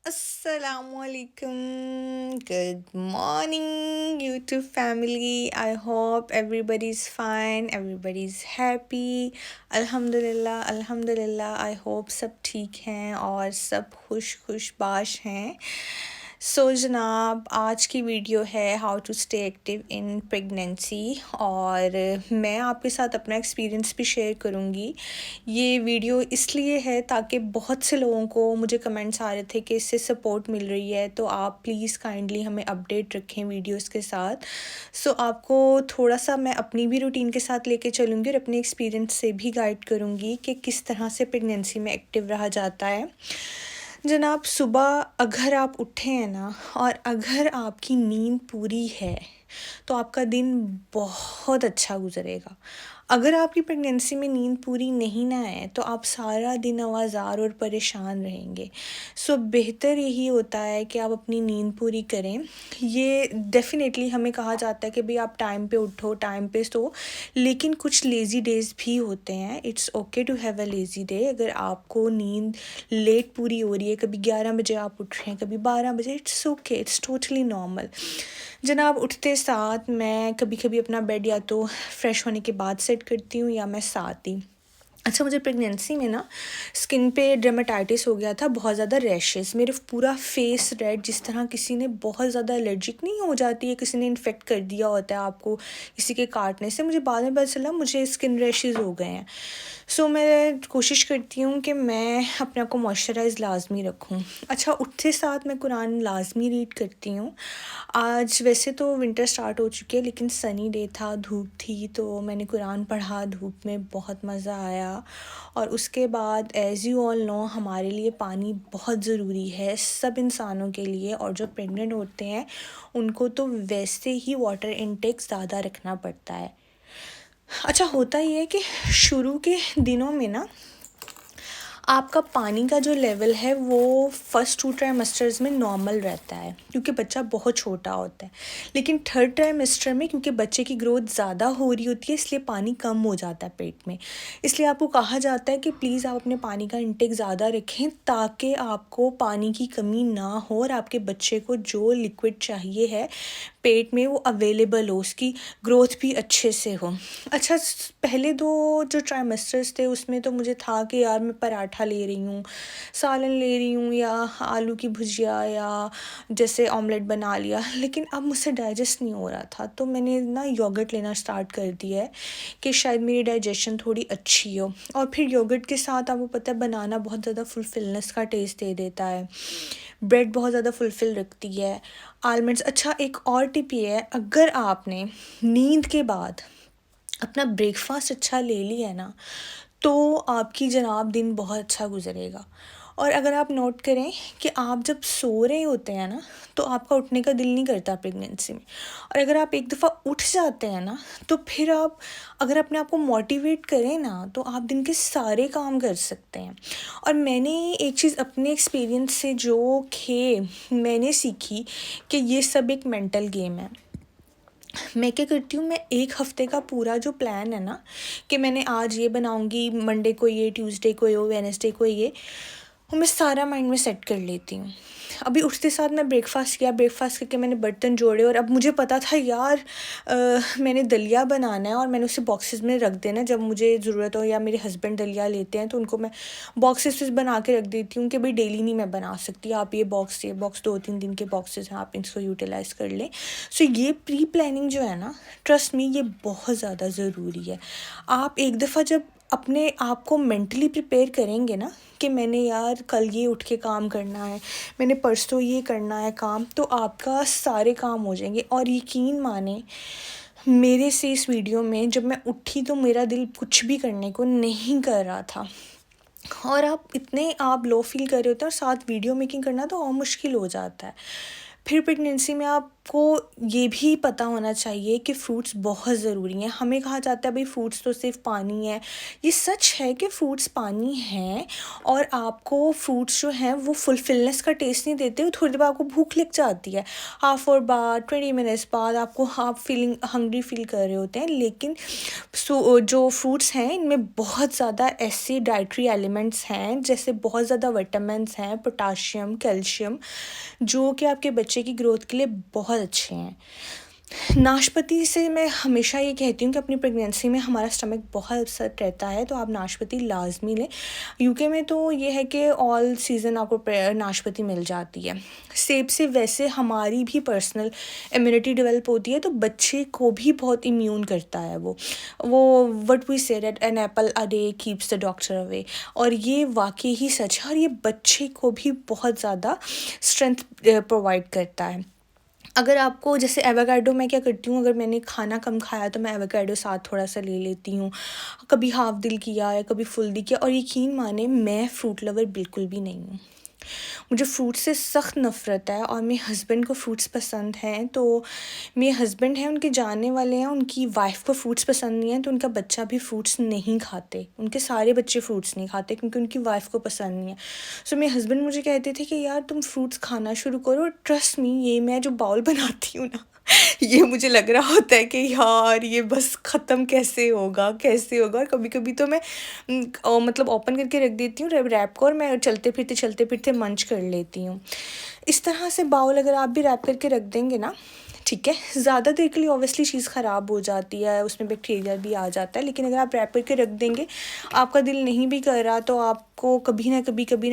Assalamualaikum. Good morning, YouTube family. I hope everybody's fine, everybody's happy. अल्हम्दुलिल्लाह अल्हम्दुलिल्लाह. I hope सब ठीक हैं और सब खुश हैं. जनाब आज की वीडियो है how to stay active in pregnancy और मैं आपके साथ अपना एक्सपीरियंस भी शेयर करूँगी. ये वीडियो इसलिए है ताकि बहुत से लोगों को मुझे कमेंट्स आ रहे थे कि इससे सपोर्ट मिल रही है, तो आप प्लीज़ काइंडली हमें अपडेट रखें वीडियोस के साथ. आपको थोड़ा सा मैं अपनी भी रूटीन के साथ लेके चलूँगी और अपने एक्सपीरियंस से भी गाइड करूँगी कि किस तरह से प्रेगनेंसी में एक्टिव रहा जाता है. जनाब सुबह अगर आप उठे हैं ना और अगर आपकी नींद पूरी है तो आपका दिन बहुत अच्छा गुजरेगा. अगर आपकी प्रेगनेंसी में नींद पूरी नहीं ना है तो आप सारा दिन आवाज़ार और परेशान रहेंगे. बेहतर यही होता है कि आप अपनी नींद पूरी करें. ये डेफ़िनेटली हमें कहा जाता है कि भाई आप टाइम पे उठो, टाइम पे सो, लेकिन कुछ लेज़ी डेज़ भी होते हैं. It's okay to have a lazy day. अगर आपको नींद लेट पूरी हो रही है, कभी 11 बजे आप उठ रहे हैं, कभी 12 बजे, it's okay, it's totally normal. जनाब उठते साथ मैं कभी-कभी अपना बेड या तो फ्रेश होने के बाद सेट करती हूँ या मैं साथ ही. अच्छा, मुझे प्रेगनेंसी में ना स्किन पे डर्मेटाइटिस हो गया था, बहुत ज़्यादा रैशेस, मेरे पूरा फेस रेड, जिस तरह किसी ने बहुत ज़्यादा एलर्जिक नहीं हो जाती है, किसी ने इन्फेक्ट कर दिया होता है आपको किसी के काटने से. मुझे बाद में पता चला मुझे स्किन रैशेस हो गए हैं. मैं कोशिश करती हूँ कि मैं अपने आप को मॉइस्चराइज़ लाज़मी रखूँ. अच्छा, उठते साथ मैं कुरान लाज़मी रीड करती हूँ. आज वैसे तो विंटर स्टार्ट हो चुकी है लेकिन सनी डे था, धूप थी, तो मैंने कुरान पढ़ा धूप में, बहुत मज़ा आया. और उसके बाद एज़ यू ऑल नो हमारे लिए पानी बहुत ज़रूरी है, सब इंसानों के लिए, और जो प्रेग्नेंट होते हैं उनको तो वैसे ही वाटर इनटेक ज़्यादा रखना पड़ता है. अच्छा, होता ये है कि शुरू के दिनों में ना आपका पानी का जो लेवल है वो फर्स्ट 2 ट्राइमेस्टर्स में नॉर्मल रहता है क्योंकि बच्चा बहुत छोटा होता है. लेकिन थर्ड ट्राइमेस्टर में क्योंकि बच्चे की ग्रोथ ज़्यादा हो रही होती है इसलिए पानी कम हो जाता है पेट में. इसलिए आपको कहा जाता है कि प्लीज़ आप अपने पानी का इंटेक ज़्यादा रखें ताकि आपको पानी की कमी ना हो और आपके बच्चे को जो लिक्विड चाहिए है पेट में वो अवेलेबल हो, उसकी ग्रोथ भी अच्छे से हो. अच्छा, पहले 2 जो ट्राइमेस्टर्स थे उसमें तो मुझे था कि यार मैं पराठा ले रही हूँ, सालन ले रही हूँ या आलू की भुजिया या जैसे ऑमलेट बना लिया, लेकिन अब मुझसे डाइजेस्ट नहीं हो रहा था. तो मैंने ना योगर्ट लेना स्टार्ट कर दिया है कि शायद मेरी डाइजेशन थोड़ी अच्छी हो. और फिर योगर्ट के साथ आपको पता है बनाना बहुत ज़्यादा फुलफिलनेस का टेस्ट दे देता है, ब्रेड बहुत ज़्यादा फुलफिल रखती है, आलमंड्स. अच्छा, एक और टिप ये है, अगर आपने नींद के बाद अपना ब्रेकफास्ट अच्छा ले लिया है ना तो आपकी जनाब दिन बहुत अच्छा गुजरेगा. और अगर आप नोट करें कि आप जब सो रहे होते हैं ना तो आपका उठने का दिल नहीं करता प्रेगनेंसी में, और अगर आप एक दफ़ा उठ जाते हैं ना तो फिर आप अगर अपने आप को मोटिवेट करें ना तो आप दिन के सारे काम कर सकते हैं. और मैंने एक चीज़ अपने एक्सपीरियंस से जो मैंने सीखी कि ये सब एक मेंटल गेम है. मैं क्या करती हूँ, मैं 1 हफ़्ते का पूरा जो प्लान है ना कि मैंने आज ये बनाऊँगी, मंडे को ये, ट्यूसडे को ये, वेडनेसडे को ये, वो मैं सारा माइंड में सेट कर लेती हूँ. अभी उठते साथ मैं ब्रेकफ़ास्ट किया, ब्रेकफ़ास्ट करके मैंने बर्तन जोड़े और अब मुझे पता था यार मैंने दलिया बनाना है और मैंने उसे बॉक्सेस में रख देना है. जब मुझे ज़रूरत हो या मेरे हस्बैंड दलिया लेते हैं तो उनको मैं बॉक्सेस बना के रख देती हूँ कि भाई डेली नहीं मैं बना सकती, आप ये बॉक्स 2-3 दिन के बॉक्सेस हैं, आप इसको यूटिलाइज़ कर लें. ये प्री प्लानिंग जो है ना, ट्रस्ट मी, ये बहुत ज़्यादा ज़रूरी है. आप एक दफ़ा जब अपने आप को मेंटली प्रिपेयर करेंगे ना कि मैंने यार कल ये उठ के काम करना है, मैंने परसों ये करना है काम, तो आपका सारे काम हो जाएंगे. और यकीन माने मेरे से इस वीडियो में जब मैं उठी तो मेरा दिल कुछ भी करने को नहीं कर रहा था. और आप लो फील कर रहे होते हैं और साथ वीडियो मेकिंग करना तो और मुश्किल हो जाता है. फिर प्रेगनेंसी में आप आपको ये भी पता होना चाहिए कि फ्रूट्स बहुत ज़रूरी हैं। हमें कहा जाता है भाई फ्रूट्स तो सिर्फ पानी है, ये सच है कि फ्रूट्स पानी हैं और आपको फ्रूट्स जो हैं वो फुलफिलनेस का टेस्ट नहीं देते, थोड़ी देर बाद आपको भूख लग जाती है, हाफ और बाद 20 मिनट्स बाद आपको आप फीलिंग हंग्री फील कर रहे होते हैं। लेकिन जो फ्रूट्स हैं इनमें बहुत ज़्यादा ऐसे डाइटरी एलिमेंट्स हैं, जैसे बहुत ज़्यादा विटामिन्स हैं, पोटाशियम, कैल्शियम, जो कि आपके बच्चे की ग्रोथ के लिए बहुत अच्छे हैं। नाशपाती से मैं हमेशा ये कहती हूँ कि अपनी प्रेगनेंसी में हमारा स्टमक बहुत अपसेट रहता है, तो आप नाशपाती लाजमी लें। यूके में तो ये है कि ऑल सीज़न आपको नाशपाती मिल जाती है। सेब से वैसे हमारी भी पर्सनल इम्यूनिटी डेवलप होती है, तो बच्चे को भी बहुत इम्यून करता है वो what we say that an apple a day keeps the doctor away, और ये वाकई ही सच है, और ये बच्चे को भी बहुत ज़्यादा स्ट्रेंथ प्रोवाइड करता है। अगर आपको जैसे एवोकाडो, मैं क्या करती हूँ, अगर मैंने खाना कम खाया तो मैं एवोकाडो साथ थोड़ा सा ले लेती हूँ, कभी हाफ दिल किया या कभी फुल दिल किया। और यकीन माने मैं फ्रूट लवर बिल्कुल भी नहीं हूँ, मुझे फ्रूट से सख्त नफ़रत है। और मेरे हस्बैंड को फ्रूट्स पसंद हैं, तो मेरे हस्बैंड हैं उनके जानने वाले हैं, उनकी वाइफ को फ्रूट्स पसंद नहीं है, तो उनका बच्चा भी फ्रूट्स नहीं खाते, उनके सारे बच्चे फ्रूट्स नहीं खाते क्योंकि उनकी वाइफ को पसंद नहीं है। सो मेरे हस्बैंड मुझे कहते थे कि यार तुम फ्रूट्स खाना शुरू करो, ट्रस्ट मी ये मैं जो बाउल बनाती हूँ ना ये मुझे लग रहा होता है कि यार ये बस ख़त्म कैसे होगा कैसे होगा। और कभी कभी तो मैं मतलब ओपन करके रख देती हूँ रैप को, और मैं चलते फिरते मंच कर लेती हूँ। इस तरह से बाउल अगर आप भी रैप करके रख देंगे ना, ठीक है, ज़्यादा देर के लिए ऑब्वियसली चीज़ ख़राब हो जाती है, उसमें बैक्टीरिया भी आ जाता है, लेकिन अगर आप रैप करके रख देंगे, आपका दिल नहीं भी कर रहा, तो आपको कभी ना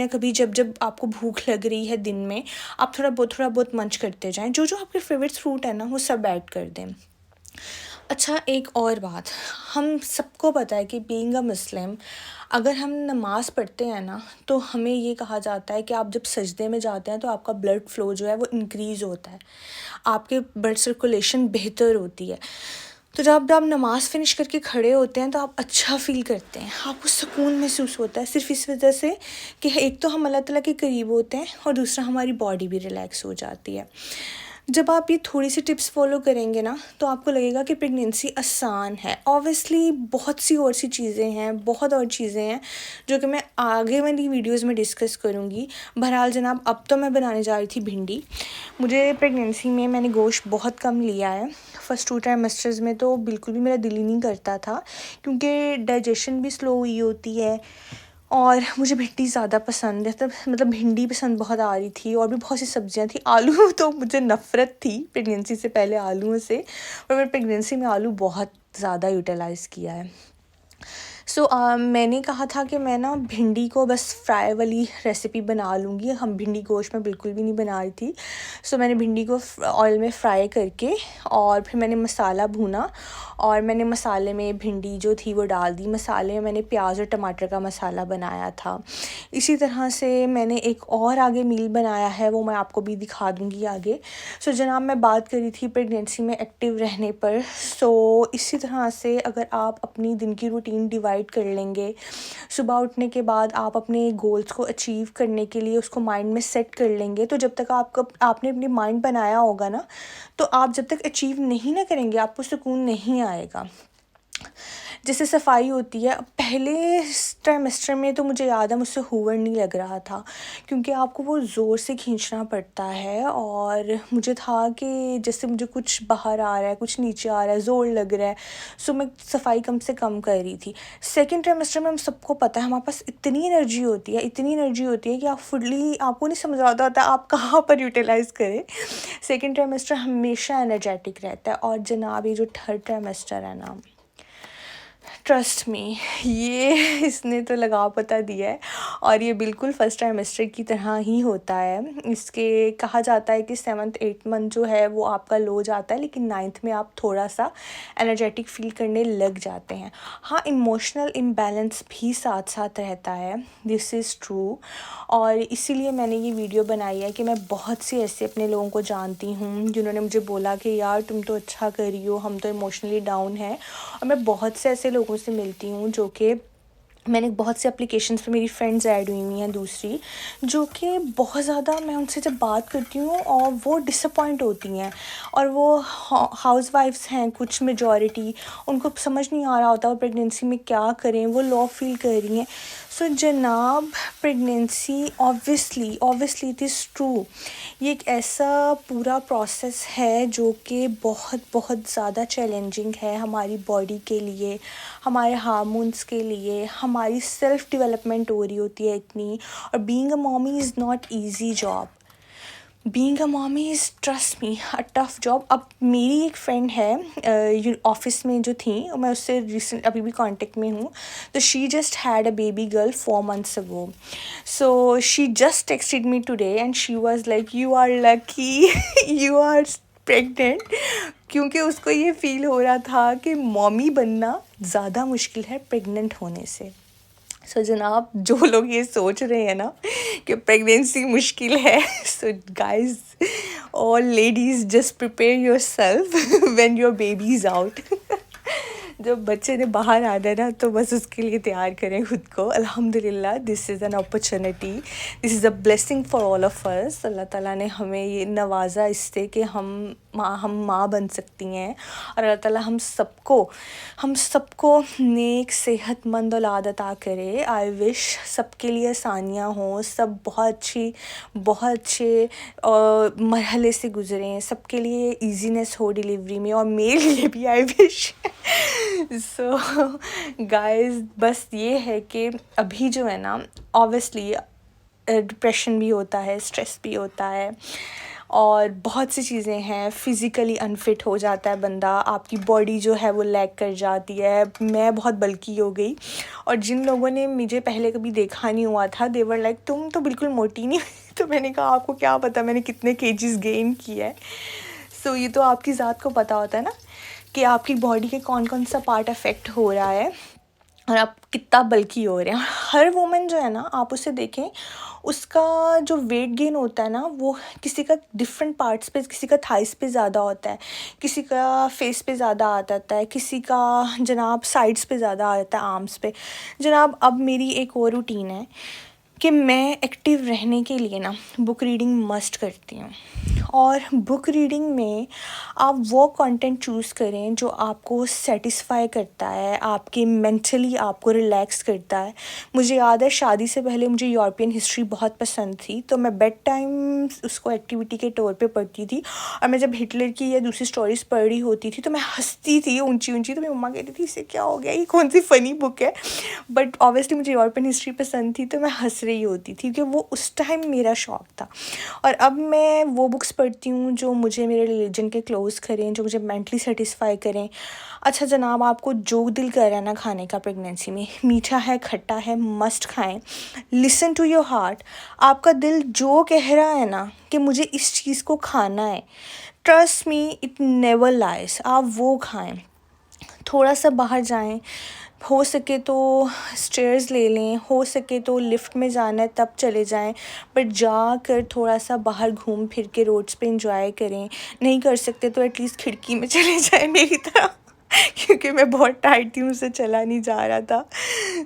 कभी जब आपको भूख लग रही है दिन में, आप थोड़ा बहुत मंच करते जाएं, जो आपके फेवरेट फ्रूट है ना वो सब ऐड कर दें। अच्छा, एक और बात, हम सबको पता है कि बीइंग अ मुस्लिम, अगर हम नमाज़ पढ़ते हैं ना, तो हमें ये कहा जाता है कि आप जब सजदे में जाते हैं तो आपका ब्लड फ्लो जो है वो इंक्रीज़ होता है, आपके ब्लड सर्कुलेशन बेहतर होती है। तो जब आप नमाज़ फिनिश करके खड़े होते हैं तो आप अच्छा फ़ील करते हैं, आपको सुकून महसूस होता है, सिर्फ़ इस वजह से कि एक तो हम अल्लाह ताला के करीब होते हैं और दूसरा हमारी बॉडी भी रिलैक्स हो जाती है। जब आप ये थोड़ी सी टिप्स फॉलो करेंगे ना, तो आपको लगेगा कि प्रेगनेंसी आसान है। ऑब्वियसली बहुत सी और सी चीज़ें हैं, बहुत और चीज़ें हैं जो कि मैं आगे वाली वीडियोस में डिस्कस करूँगी। बहरहाल जनाब, अब तो मैं बनाने जा रही थी भिंडी। मुझे प्रेगनेंसी में मैंने गोश्त बहुत कम लिया है, फर्स्ट 2 ट्राइमेस्टर्स में तो बिल्कुल भी मेरा दिल ही नहीं करता था, क्योंकि डाइजेशन भी स्लो हुई होती है, और मुझे भिंडी ज़्यादा पसंद है, तब मतलब भिंडी पसंद बहुत आ रही थी, और भी बहुत सी सब्जियां थी। आलू तो मुझे नफ़रत थी प्रेगनेंसी से पहले आलूओं से, और मैंने प्रेगनेंसी में आलू बहुत ज़्यादा यूटिलाइज़ किया है। मैंने कहा था कि मैं ना भिंडी को बस फ्राई वाली रेसिपी बना लूँगी, हम भिंडी गोश्त में बिल्कुल भी नहीं बना रही थी। मैंने भिंडी को ऑयल में फ्राई करके, और फिर मैंने मसाला भूना, और मैंने मसाले में भिंडी जो थी वो डाल दी। मसाले में मैंने प्याज और टमाटर का मसाला बनाया था। इसी तरह से मैंने एक और आगे मील बनाया है, वो मैं आपको भी दिखा दूँगी आगे। जनाब, मैं बात कर रही थी प्रेगनेंसी में एक्टिव रहने पर। इसी तरह से अगर आप अपनी दिन की रूटीन डिवाइड कर लेंगे, सुबह उठने के बाद आप अपने गोल्स को अचीव करने के लिए उसको माइंड में सेट कर लेंगे, तो जब तक आपने अपनी माइंड बनाया होगा ना, तो आप जब तक अचीव नहीं ना करेंगे आपको सुकून नहीं आएगा। जैसे सफाई होती है, पहले ट्राइमेस्टर में तो मुझे याद है मुझसे हूवर नहीं लग रहा था, क्योंकि आपको वो ज़ोर से खींचना पड़ता है, और मुझे था कि जैसे मुझे कुछ बाहर आ रहा है, कुछ नीचे आ रहा है, ज़ोर लग रहा है, मैं सफाई कम से कम कर रही थी। सेकेंड ट्राइमेस्टर में हम सबको पता है हमारे पास इतनी एनर्जी होती है कि आप फुल्ली, आपको नहीं समझ आता होता आप कहाँ पर यूटिलाइज़ करें। सेकेंड ट्राइमेस्टर हमेशा एनर्जेटिक रहता है। और जनाब, ये जो थर्ड ट्राइमेस्टर है ना, ट्रस्ट मी, ये इसने तो लगाव पता दिया है, और ये बिल्कुल फर्स्ट ट्राइमेस्टर की तरह ही होता है। इसके कहा जाता है कि 7th 8th मंथ जो है वो आपका लो जाता है, लेकिन 9th में आप थोड़ा सा एनर्जेटिक फील करने लग जाते हैं। हाँ, इमोशनल इम्बैलेंस भी साथ साथ रहता है, दिस इज़ ट्रू, और इसीलिए मैंने ये वीडियो बनाई है कि मैं बहुत से ऐसे अपने लोगों को जानती हूँ जिन्होंने मुझे बोला कि यार तुम तो अच्छा कर रही हो, हम तो इमोशनली डाउन हैं। और मैं बहुत से ऐसे लोगों से मिलती हूँ जो कि मैंने बहुत से एप्लीकेशंस पे मेरी फ्रेंड्स ऐड हुई हुई हैं दूसरी, जो कि बहुत ज़्यादा मैं उनसे जब बात करती हूँ और वो डिसअपॉइंट होती हैं, और वो हाउस वाइफ्स हैं कुछ मेजॉरिटी, उनको समझ नहीं आ रहा होता वो प्रेगनेंसी में क्या करें, वो लो फील कर रही हैं। सो जनाब, pregnancy obviously it is true, ये एक ऐसा पूरा प्रोसेस है जो कि बहुत बहुत ज़्यादा चैलेंजिंग है हमारी बॉडी के लिए, हमारे हार्मोन्स के लिए, हमारी सेल्फ डेवलपमेंट हो रही होती है इतनी। और being a mommy is not easy job, being a mommy is, trust me, a tough job. अब मेरी एक फ्रेंड है ऑफिस में जो थी, और मैं उससे रिसेंट अभी भी कांटेक्ट में हूँ, तो she just had a baby girl 4 months ago. So she just texted me today and she was like, you are lucky you are pregnant, क्योंकि उसको ये फील हो रहा था कि मॉमी बनना ज़्यादा मुश्किल है प्रेग्नेंट होने से। सो जनाब, जो लोग ये सोच रहे हैं ना कि प्रेगनेंसी मुश्किल है, so guys, all ladies, just prepare your self when your baby is out. जब बच्चे ने बाहर आना है ना, तो बस उसके लिए तैयार करें खुद को। अल्हम्दुलिल्लाह, this is an opportunity, this is a blessing for all of us. अल्लाह ताला ने हमें ये नवाजा इससे कि हम माँ बन सकती हैं, और अल्लाह ताला हम सबको नेक सेहतमंद औलाद अता करे। आई विश सबके लिए आसानियाँ हों, सब बहुत अच्छे मरहले से गुज़रें, सबके लिए ईजीनेस हो डिलीवरी में, और मेरे लिए भी आई विश। सो गाइस, बस ये है कि अभी जो है ना, ऑब्वियसली डिप्रेशन भी होता है, स्ट्रेस भी होता है, और बहुत सी चीज़ें हैं, फ़िज़िकली अनफिट हो जाता है बंदा, आपकी बॉडी जो है वो लैग कर जाती है। मैं बहुत बल्की हो गई, और जिन लोगों ने मुझे पहले कभी देखा नहीं हुआ था, दे वर लाइक, तुम तो बिल्कुल मोटी नहीं हुई। तो मैंने कहा, आपको क्या पता मैंने कितने केजीज़ गेन किया है। सो ये तो आपकी ज़ात को पता होता है ना, कि आपकी बॉडी के कौन कौन सा पार्ट अफेक्ट हो रहा है, और आप कितना बल्की हो रहे हैं। हर वुमन जो है ना, आप उसे देखें, उसका जो वेट गेन होता है ना, वो किसी का डिफरेंट पार्ट्स पे, किसी का थाइस पे ज़्यादा होता है, किसी का फेस पे ज़्यादा आ जाता है, किसी का जनाब साइड्स पे ज़्यादा आ जाता है, आर्म्स पे। जनाब, अब मेरी एक और रूटीन है कि मैं एक्टिव रहने के लिए ना बुक रीडिंग मस्ट करती हूँ, और बुक रीडिंग में आप वो कंटेंट चूज़ करें जो आपको सेटिस्फाई करता है, आपके मेंटली आपको रिलैक्स करता है। मुझे याद है, शादी से पहले मुझे यूरोपियन हिस्ट्री बहुत पसंद थी, तो मैं बेड टाइम उसको एक्टिविटी के तौर पे पढ़ती थी, और मैं जब हिटलर की या दूसरी स्टोरीज़ पढ़ रही होती थी तो मैं हंसती थी ऊंची ऊंची। तो मेरी मम्मा कहती थी, इसे क्या हो गया, ये कौन सी फ़नी बुक है। बट ऑब्वियसली मुझे यूरोपियन हिस्ट्री पसंद थी, तो मैं हंस रही होती थी, क्योंकि वो उस टाइम मेरा शौक़ था। और अब मैं वो बुक्स पढ़ती हूँ जो मुझे मेरे रिलीजन के क्लोज़ करें, जो मुझे मेंटली सेटिस्फाई करें। अच्छा जनाब, आपको जो दिल कर रहा है ना खाने का प्रेगनेंसी में, मीठा है, खट्टा है, मस्ट खाएं। लिसन टू योर हार्ट, आपका दिल जो कह रहा है ना कि मुझे इस चीज़ को खाना है, trust me, it never lies, आप वो खाएं। थोड़ा सा बाहर जाएं, हो सके तो स्टेयर्स ले लें, हो सके तो लिफ्ट में जाना है तब चले जाएं, बट जाकर थोड़ा सा बाहर घूम फिर के रोड्स पे इंजॉय करें। नहीं कर सकते तो एटलीस्ट खिड़की में चले जाएं मेरी तरह, क्योंकि मैं बहुत टाइट थी, मुझसे चला नहीं जा रहा था।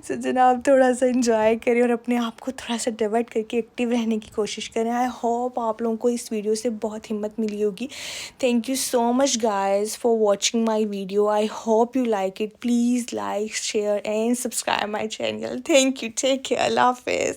सो जनाब, थोड़ा सा इंजॉय करें और अपने आप को थोड़ा सा डिवर्ट करके एक्टिव रहने की कोशिश करें। आई होप आप लोगों को इस वीडियो से बहुत हिम्मत मिली होगी। Thank you so much guys for watching my video. I hope you like it. Please like, share and subscribe my channel. Thank you. Take care. Allah Hafiz.